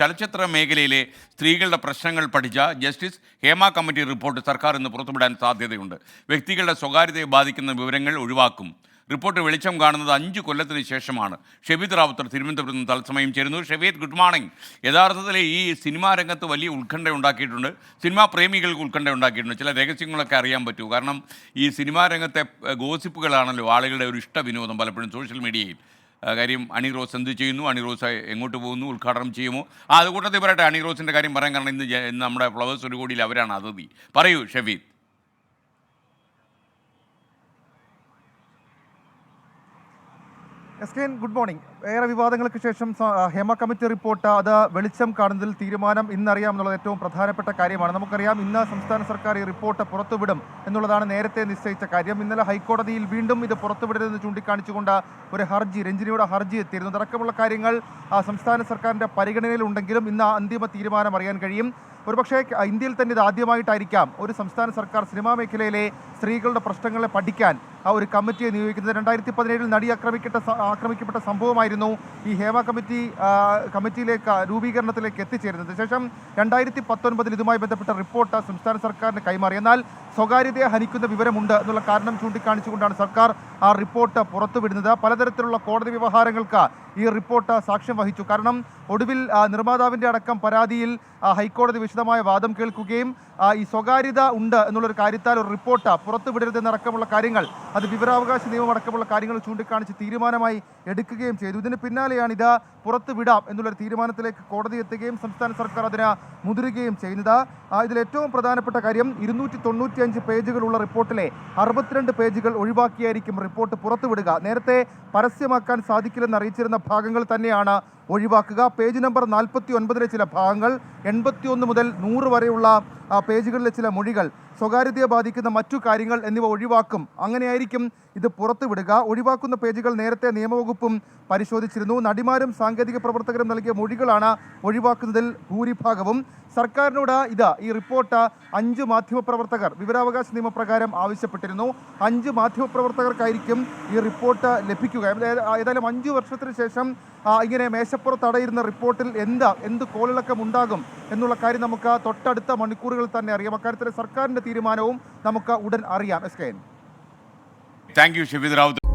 ചലച്ചിത്ര മേഖലയിലെ സ്ത്രീകളുടെ പ്രശ്നങ്ങൾ പഠിച്ച ജസ്റ്റിസ് ഹേമ കമ്മിറ്റി റിപ്പോർട്ട് സർക്കാർ ഇന്ന് പുറത്തുവിടാൻ സാധ്യതയുണ്ട്. വ്യക്തികളുടെ സ്വകാര്യതയെ ബാധിക്കുന്ന വിവരങ്ങൾ ഒഴിവാക്കും. റിപ്പോർട്ട് വെളിച്ചം കാണുന്നത് 5 കൊല്ലത്തിന് ശേഷമാണ്. ഷെബീദ് റാവുത്തർ തിരുവനന്തപുരത്ത് നിന്ന് തത്സമയം ചേരുന്നു. Shebeed, good morning. യഥാർത്ഥത്തിൽ ഈ സിനിമാ രംഗത്ത് വലിയ ഉത്കണ്ഠ ഉണ്ടാക്കിയിട്ടുണ്ട്, സിനിമാ പ്രേമികൾക്ക് ഉത്കണ്ഠ ഉണ്ടാക്കിയിട്ടുണ്ട്. ചില രഹസ്യങ്ങളൊക്കെ അറിയാൻ പറ്റൂ. കാരണം ഈ സിനിമാ രംഗത്തെ ഗോസിപ്പുകളാണല്ലോ ആളുകളുടെ ഒരു ഇഷ്ട വിനോദം പലപ്പോഴും സോഷ്യൽ മീഡിയയിൽ. കാര്യം അണി റോസ് എന്ത് ചെയ്യുന്നു, അണി റോസ് എങ്ങോട്ട് പോകുന്നു, ഉദ്ഘാടനം ചെയ്യുമോ? അതുകൂട്ടത്തിൽ പറയട്ടെ, അണി റോസിൻ്റെ കാര്യം പറയാൻ കാരണം ഇന്ന് നമ്മുടെ ഫ്ലവേഴ്സ് ഒരു കോടിയിൽ അവരാണ് അതിഥി. പറയൂ Shebeed. S K, good morning. ഏറെ വിവാദങ്ങൾക്ക് ശേഷം ഹേമ കമ്മിറ്റി റിപ്പോർട്ട് അത് വെളിച്ചം കാണുന്നതിൽ തീരുമാനം ഇന്നറിയാം എന്നുള്ളത് ഏറ്റവും പ്രധാനപ്പെട്ട കാര്യമാണ്. നമുക്കറിയാം, ഇന്ന് സംസ്ഥാന സർക്കാർ ഈ റിപ്പോർട്ട് പുറത്തുവിടും എന്നുള്ളതാണ് നേരത്തെ നിശ്ചയിച്ച കാര്യം. ഇന്നലെ ഹൈക്കോടതിയിൽ വീണ്ടും ഇത് പുറത്തുവിടരുതെന്ന് ചൂണ്ടിക്കാണിച്ചുകൊണ്ട് ഒരു ഹർജി, രഞ്ജിനിയുടെ ഹർജി എത്തിയിരുന്നു. അടക്കമുള്ള കാര്യങ്ങൾ സംസ്ഥാന സർക്കാരിൻ്റെ പരിഗണനയിലുണ്ടെങ്കിലും ഇന്ന് അന്തിമ തീരുമാനം അറിയാൻ കഴിയും. ഒരുപക്ഷേ ഇന്ത്യയിൽ തന്നെ ഇത് ആദ്യമായിട്ടായിരിക്കാം ഒരു സംസ്ഥാന സർക്കാർ സിനിമാ മേഖലയിലെ സ്ത്രീകളുടെ പ്രശ്നങ്ങളെ പഠിക്കാൻ ഒരു കമ്മിറ്റിയെ നിയോഗിക്കുന്നത്. 2017 നടി ആക്രമിക്കപ്പെട്ട സംഭവമായിരുന്നു ഈ ഹേമ കമ്മിറ്റിയിലേക്ക് രൂപീകരണത്തിലേക്ക് എത്തിച്ചേരുന്നത്. ശേഷം 2019 ഇതുമായി ബന്ധപ്പെട്ട റിപ്പോർട്ട് സംസ്ഥാന സർക്കാരിന് കൈമാറി. എന്നാൽ സ്വകാര്യതയെ ഹനിക്കുന്ന വിവരമുണ്ട് എന്നുള്ള കാരണം ചൂണ്ടിക്കാണിച്ചുകൊണ്ടാണ് സർക്കാർ ആ റിപ്പോർട്ട് പുറത്തുവിടുന്നത്. പലതരത്തിലുള്ള കോടതി വ്യവഹാരങ്ങൾക്ക് ഈ റിപ്പോർട്ട് സാക്ഷ്യം വഹിച്ചു. കാരണം ഒടുവിൽ നിർമ്മാതാവിൻ്റെ അടക്കം പരാതിയിൽ ഹൈക്കോടതി വിശദമായ വാദം കേൾക്കുകയും ഈ സ്വകാര്യത ഉണ്ട് എന്നുള്ളൊരു കാര്യത്താൽ ഒരു റിപ്പോർട്ട് പുറത്തുവിടരുതെന്നടക്കമുള്ള കാര്യങ്ങൾ, അത് വിവരാവകാശ നിയമം അടക്കമുള്ള കാര്യങ്ങൾ ചൂണ്ടിക്കാണിച്ച് തീരുമാനമായി എടുക്കുകയും ചെയ്തു. ഇതിന് പിന്നാലെയാണ് ഇത് പുറത്തുവിടാം എന്നുള്ളൊരു തീരുമാനത്തിലേക്ക് കോടതി എത്തുകയും സംസ്ഥാന സർക്കാർ അതിന് മുതിരുകയും ചെയ്യുന്നത്. ഇതിൽ ഏറ്റവും പ്രധാനപ്പെട്ട കാര്യം 295 പേജുകളുള്ള റിപ്പോർട്ടിലെ 62 പേജുകൾ ഒഴിവാക്കിയായിരിക്കും റിപ്പോർട്ട് പുറത്തുവിടുക. നേരത്തെ പരസ്യമാക്കാൻ സാധിക്കില്ലെന്ന് അറിയിച്ചിരുന്ന ഭാഗങ്ങൾ തന്നെയാണ് ഒഴിവാക്കുക. പേജ് നമ്പർ 49 ചില ഭാഗങ്ങൾ, 81 മുതൽ 100 വരെയുള്ള പേജുകളിലെ ചില മൊഴികൾ, സ്വകാര്യതയെ ബാധിക്കുന്ന മറ്റു കാര്യങ്ങൾ എന്നിവ ഒഴിവാക്കും. അങ്ങനെയായിരിക്കും ഇത് പുറത്തുവിടുക. ഒഴിവാക്കുന്ന പേജുകൾ നേരത്തെ നിയമവകുപ്പും പരിശോധിച്ചിരുന്നു. നടിമാരും സാങ്കേതിക പ്രവർത്തകരും നൽകിയ മൊഴികളാണ് ഒഴിവാക്കുന്നതിൽ ഭൂരിഭാഗവും. സർക്കാരിനോട് ഈ റിപ്പോർട്ട് 5 മാധ്യമപ്രവർത്തകർ വിവരാവകാശ നിയമപ്രകാരം ആവശ്യപ്പെട്ടിരുന്നു. 5 മാധ്യമപ്രവർത്തകർക്കായിരിക്കും ഈ റിപ്പോർട്ട് ലഭിക്കുക. ഏതായാലും 5 വർഷത്തിന് ശേഷം ഇങ്ങനെ മേശപ്പുറത്ത് അടയിരുന്ന റിപ്പോർട്ടിൽ എന്ത് കോളിളക്കം ഉണ്ടാകും എന്നുള്ള കാര്യം നമുക്ക് തൊട്ടടുത്ത മണിക്കൂറുകൾ തന്നെ അറിയാം. അക്കാര്യത്തിൽ സർക്കാരിൻ്റെ തീരുമാനവും നമുക്ക് ഉടൻ അറിയാം. S K. Thank you Shebeed Rawther.